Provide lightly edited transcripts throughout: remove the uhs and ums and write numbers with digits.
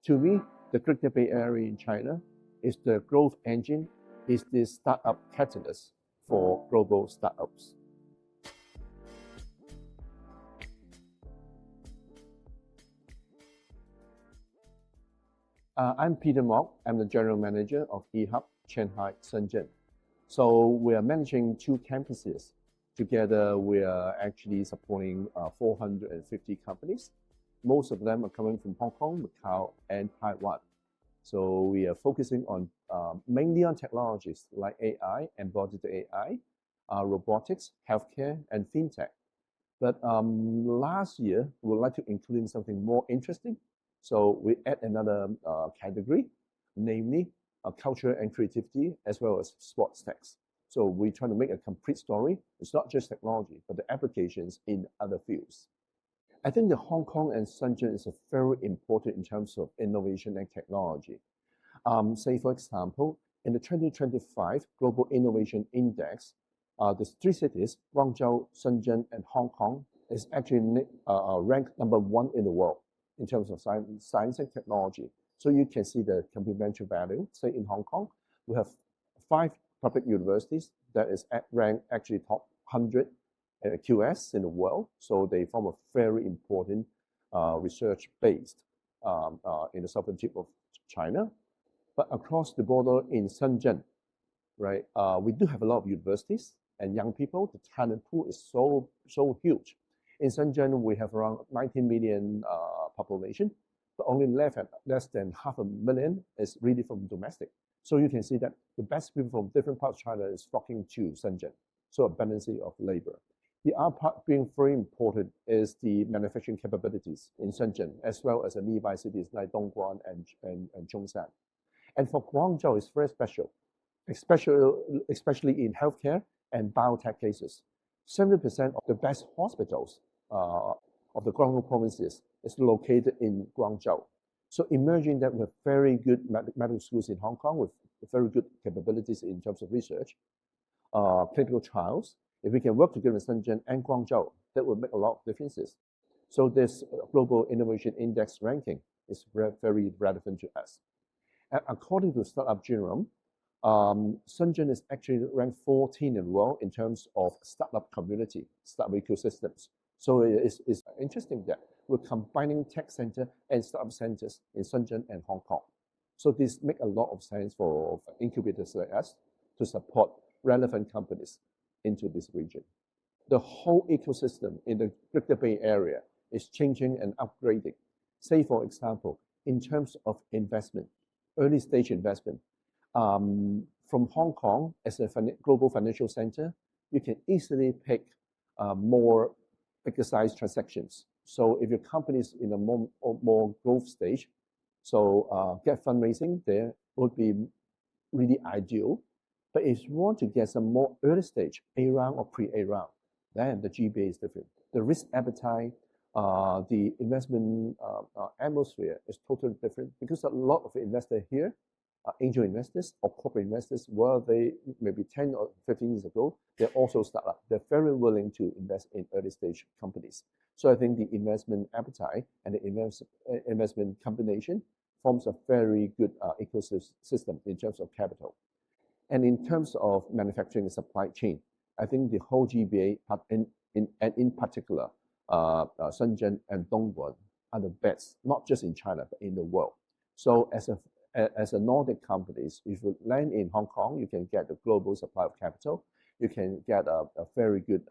To me, the Greater Bay Area in China is the growth engine, is the startup catalyst for global startups. I'm Peter Mok. I'm the General Manager of Ehub, Shanghai, Shenzhen. So we are managing two campuses. Together, we are actually supporting 450 companies. Most of them are coming from Hong Kong, Macau, and Taiwan. So we are focusing on mainly on technologies like AI, embodied AI, robotics, healthcare, and fintech. But last year, we would like to include something more interesting. So we add another category, namely culture and creativity, as well as sports techs. So we try to make a complete story. It's not just technology, but the applications in other fields. I think the Hong Kong and Shenzhen is very important in terms of innovation and technology. Say, for example, in the 2025 Global Innovation Index, the three cities, Guangzhou, Shenzhen, and Hong Kong, is actually ranked #1 in the world in terms of science and technology. So you can see the complementary value. Say in Hong Kong, we have 5 public universities that is ranked actually top 100 QS in the world. So they form a very important research base in the southern tip of China. But across the border in Shenzhen, right, we do have a lot of universities and young people. The talent pool is so huge. In Shenzhen, we have around 19 million population, but only less than 500,000 is really from domestic. So you can see that the best people from different parts of China is flocking to Shenzhen. So a balancing of labor. The other part being very important is the manufacturing capabilities in Shenzhen, as well as the nearby cities like Dongguan and Zhongshan. And for Guangzhou, it's very special, especially in healthcare and biotech cases. 70% of the best hospitals of the Guangdong provinces is located in Guangzhou. So imagine that we have very good medical schools in Hong Kong with very good capabilities in terms of research, clinical trials. If we can work together in Shenzhen and Guangzhou, that will make a lot of differences. So this Global Innovation Index ranking is very relevant to us. And according to Startup Genome, Shenzhen is actually ranked 14 in the world in terms of startup community, startup ecosystems. So it's interesting that we're combining tech center and startup centers in Shenzhen and Hong Kong. So this makes a lot of sense for incubators like us to support relevant companies into this region. The whole ecosystem in the Greater Bay Area is changing and upgrading. Say, for example, in terms of investment, early stage investment, from Hong Kong as a global financial center, you can easily pick more bigger size transactions. So if your company is in a more growth stage, so get fundraising there would be really ideal. But if you want to get some more early stage, A round or pre-A round, then the GBA is different. The risk appetite, the investment atmosphere is totally different because a lot of investors here, angel investors or corporate investors, well, they maybe 10 or 15 years ago, they're also startup. They're very willing to invest in early stage companies. So I think the investment appetite and the investment combination forms a very good ecosystem in terms of capital. And in terms of manufacturing and supply chain, I think the whole GBA, and in particular, Shenzhen and Dongguan are the best, not just in China, but in the world. So as a Nordic companies, if you land in Hong Kong, you can get the global supply of capital. You can get a very good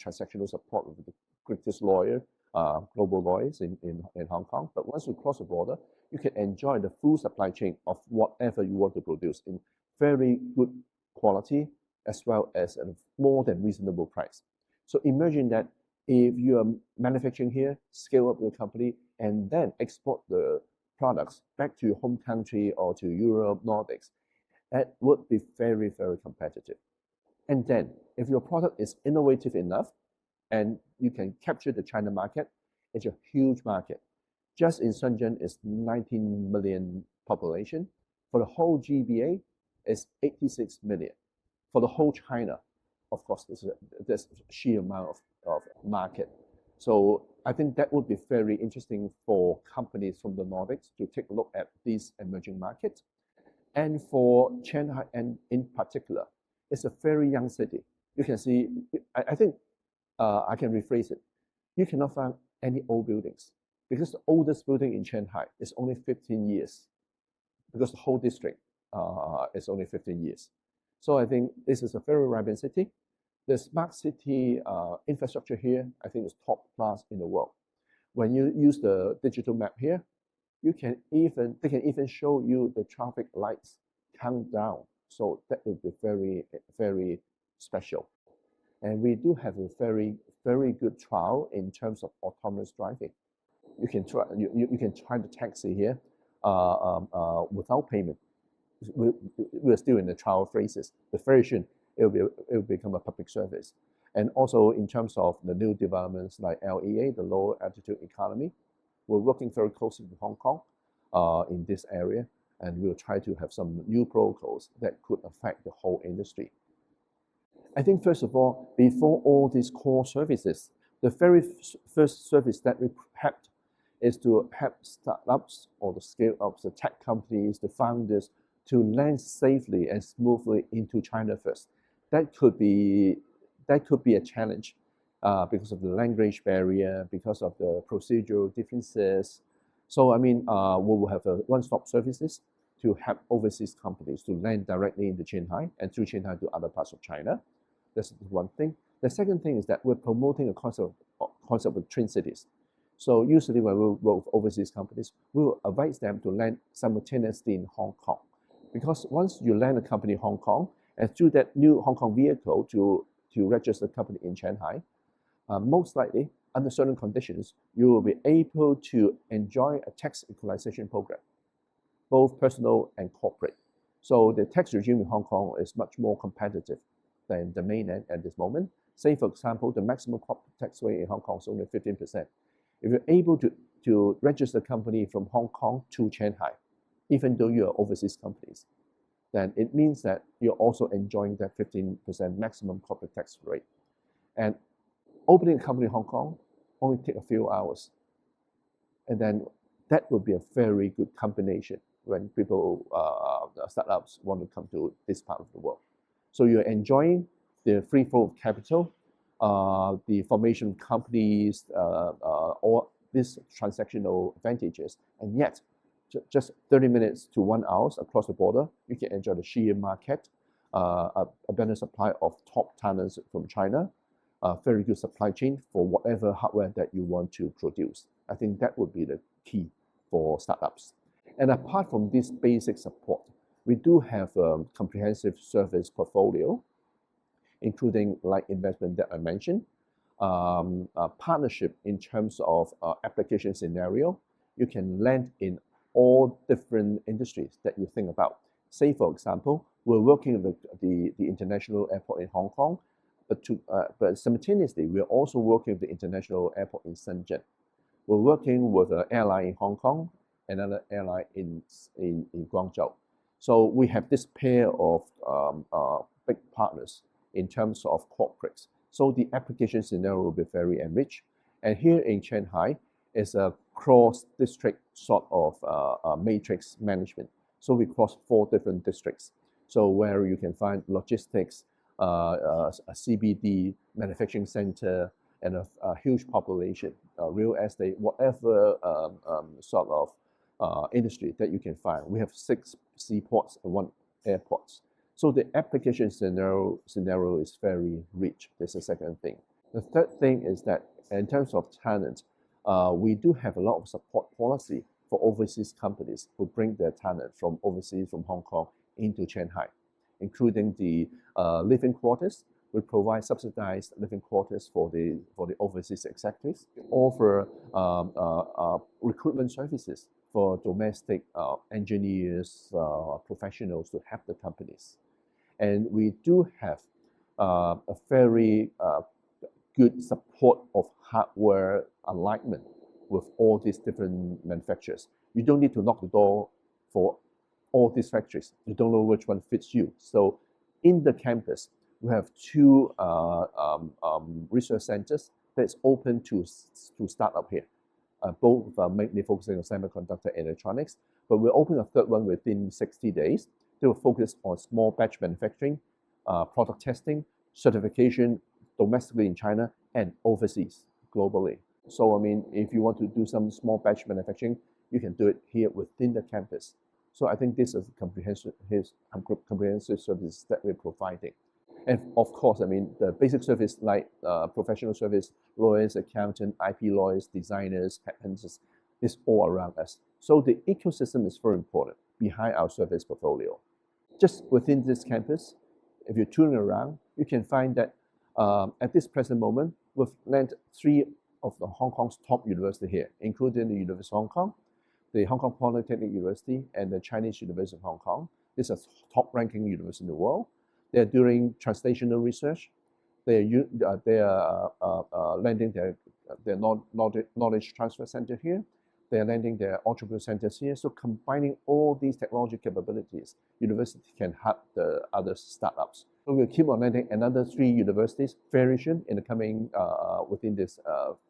transactional support with the greatest global lawyers in Hong Kong. But once you cross the border, you can enjoy the full supply chain of whatever you want to produce in very good quality, as well as a more than reasonable price. So imagine that if you are manufacturing here, scale up your company, and then export the products back to your home country or to Europe, Nordics, that would be very, very competitive. And then if your product is innovative enough and you can capture the China market, it's a huge market. Just in Shenzhen is 19 million population. For the whole GBA, is 86 million. For the whole China, of course, there's a sheer amount of market. So I think that would be very interesting for companies from the Nordics to take a look at these emerging markets. And for Shanghai, and in particular, it's a very young city. You can see, I think I can rephrase it. You cannot find any old buildings because the oldest building in Shanghai is only 15 years because the whole district is only 15 years. So I think this is a very vibrant city. The smart city infrastructure here, I think, is top class in the world. When you use the digital map here, they can even show you the traffic lights countdown. So that will be very, very special. And we do have a very, very good trial in terms of autonomous driving. You can try the taxi here without payment. We're still in the trial phases. But very soon it will become a public service. And also in terms of the new developments like LEA, the low altitude economy, we're working very closely with Hong Kong in this area, and we'll try to have some new protocols that could affect the whole industry. I think first of all, before all these core services, the very first service that we have is to help startups or the scale-ups, the tech companies, the founders to land safely and smoothly into China first. That could be a challenge because of the language barrier, because of the procedural differences. So I mean, we will have a one-stop services to help overseas companies to land directly into Shanghai and through Shanghai to other parts of China. That's one thing. The second thing is that we're promoting a concept of twin cities. So usually when we work with overseas companies, we will advise them to land simultaneously in Hong Kong. Because once you land a company in Hong Kong, and through that new Hong Kong vehicle to register the company in Shanghai, most likely, under certain conditions, you will be able to enjoy a tax equalization program, both personal and corporate. So the tax regime in Hong Kong is much more competitive than the mainland at this moment. Say, for example, the maximum corporate tax rate in Hong Kong is only 15%. If you're able to register a company from Hong Kong to Shanghai, even though you're overseas companies, then it means that you're also enjoying that 15% maximum corporate tax rate. And opening a company in Hong Kong only take a few hours. And then that would be a very good combination when people, startups want to come to this part of the world. So you're enjoying the free flow of capital, the formation of companies, all these transactional advantages, and yet just 30 minutes to 1 hour across the border, you can enjoy the sheer market, abundant supply of top talents from China, very good supply chain for whatever hardware that you want to produce. I think that would be the key for startups. And apart from this basic support, we do have a comprehensive service portfolio, including like investment that I mentioned, partnership in terms of application scenario. You can land in all different industries that you think about. Say, for example, we're working with the international airport in Hong Kong, but simultaneously, we're also working with the international airport in Shenzhen. We're working with an airline in Hong Kong, another airline in Guangzhou. So we have this pair of big partners in terms of corporates. So the application scenario will be very enriched. And here in Shanghai is a cross-district sort of matrix management. So we cross 4 different districts. So where you can find logistics, a CBD, manufacturing center, and a huge population, real estate, whatever sort of industry that you can find. We have 6 seaports and 1 airport. So the application scenario is very rich. That's the second thing. The third thing is that in terms of talent, we do have a lot of support policy for overseas companies who bring their talent from overseas, from Hong Kong into Shanghai, including the living quarters. We provide subsidized living quarters for the overseas executives. We offer recruitment services for domestic engineers, professionals to help the companies. And we do have a very good support of hardware alignment with all these different manufacturers. You don't need to knock the door for all these factories. You don't know which one fits you. So in the campus, we have 2 research centers that's open to start up here. Both are mainly focusing on semiconductor and electronics, but we'll open a third one within 60 days. They will focus on small batch manufacturing, product testing, certification domestically in China and overseas globally. So, I mean, if you want to do some small batch manufacturing, you can do it here within the campus. So I think this is comprehensive services that we're providing. And of course, I mean, the basic service like professional service, lawyers, accountants, IP lawyers, designers, headhunters, is all around us. So the ecosystem is very important behind our service portfolio. Just within this campus, if you're touring around, you can find that at this present moment, we've landed 3 of the Hong Kong's top universities here, including the University of Hong Kong, the Hong Kong Polytechnic University, and the Chinese University of Hong Kong. These are top-ranking universities in the world. They're doing translational research. They are landing their knowledge transfer center here. They are landing their entrepreneur centers here. So combining all these technology capabilities, university can help the other startups. So we'll keep on landing another 3 universities very soon in the coming within this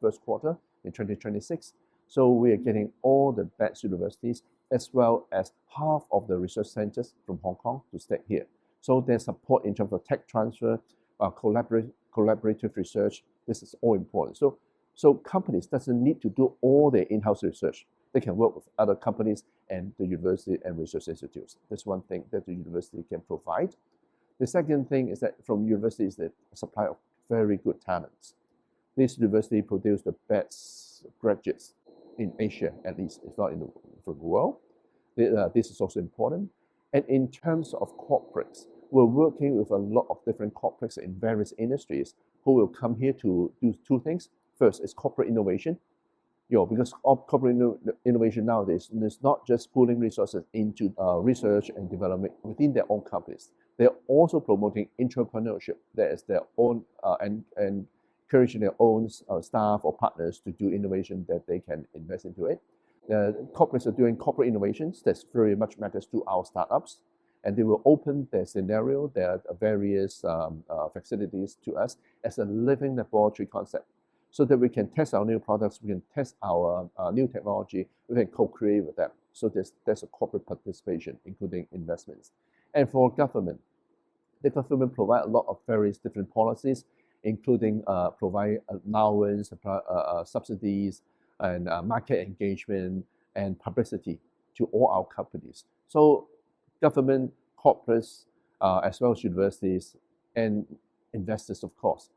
first quarter in 2026. So we are getting all the best universities as well as half of the research centers from Hong Kong to stay here. So there's support in terms of tech transfer, collaborative research. This is all important. So companies doesn't need to do all their in-house research. They can work with other companies and the university and research institutes. That's one thing that the university can provide. The second thing is that from university is the supply of very good talents. This university produces the best graduates in Asia, at least, if not in the world. This is also important. And in terms of corporates, we're working with a lot of different corporates in various industries who will come here to do 2 things. First is corporate innovation. Because corporate innovation nowadays is not just pooling resources into research and development within their own companies. They're also promoting entrepreneurship. That is their own and encouraging their own staff or partners to do innovation that they can invest into it. The corporates are doing corporate innovations. That very much matters to our startups. And they will open their scenario, their various facilities to us as a living laboratory concept, so that we can test our new products, we can test our new technology, we can co-create with them. So there's a corporate participation, including investments. And for government, the government provide a lot of various different policies, including provide allowance, subsidies, and market engagement and publicity to all our companies. So government, corporates, as well as universities and investors, of course,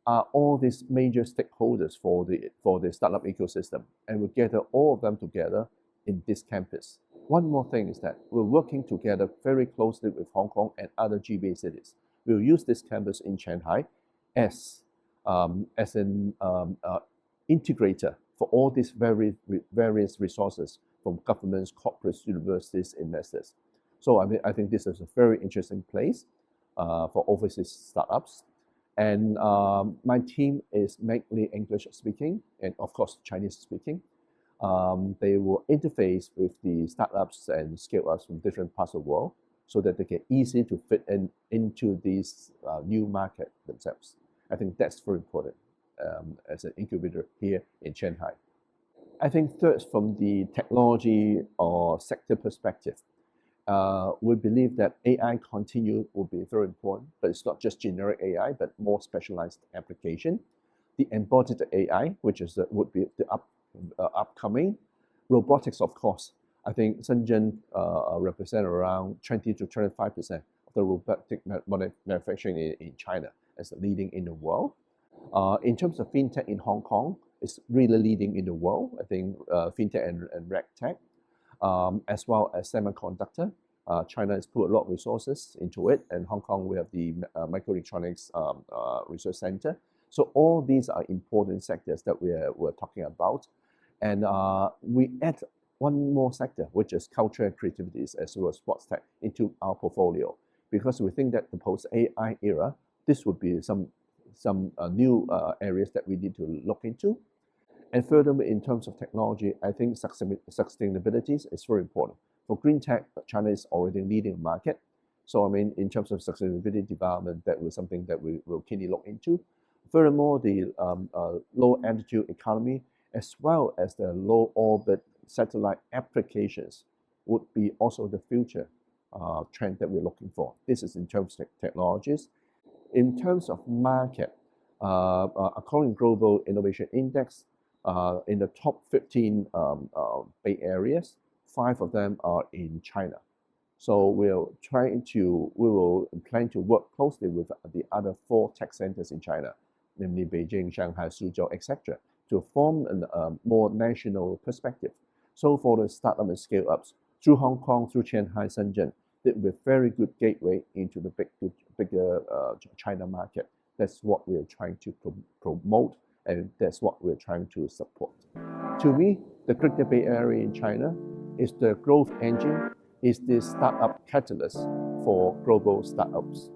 are all these major stakeholders for the startup ecosystem, and we gather all of them together in this campus. One more thing is that we're working together very closely with Hong Kong and other GBA cities. We'll use this campus in Shanghai as an integrator for all these various resources from governments, corporates, universities, investors. So I think this is a very interesting place for overseas startups. And my team is mainly English speaking and of course Chinese speaking. They will interface with the startups and scale-ups from different parts of the world so that they can easily to fit into these new market themselves. I think that's very important as an incubator here in Shanghai. I think third, from the technology or sector perspective, we believe that AI will be very important, but it's not just generic AI, but more specialized application. The embodied AI, which is would be the upcoming. Robotics, of course. I think Shenzhen represent around 20 to 25% of the robotic manufacturing in China as leading in the world. In terms of fintech in Hong Kong, it's really leading in the world. I think fintech and regtech. As well as semiconductor. China has put a lot of resources into it, and Hong Kong, we have the microelectronics research center. So all these are important sectors that we're talking about. And we add one more sector, which is culture and creativities as well as sports tech into our portfolio, because we think that the post-AI era, this would be some new areas that we need to look into. And furthermore, in terms of technology, I think sustainability is very important. For green tech, China is already leading the market. So I mean, in terms of sustainability development, that was something that we will keenly look into. Furthermore, the low altitude economy as well as the low orbit satellite applications would be also the future trend that we're looking for. This is in terms of technologies. In terms of market, according to Global Innovation Index, in the top 15 Bay Areas, 5 of them are in China. So we will plan to work closely with the other 4 tech centers in China, namely Beijing, Shanghai, Suzhou, etc., to form a more national perspective. So for the startup and scale-ups, through Hong Kong, through Shanghai, Shenzhen, it will be a very good gateway into the bigger China market. That's what we're trying to promote, and that's what we're trying to support. To me, the Greater Bay Area in China is the growth engine, is the startup catalyst for global startups.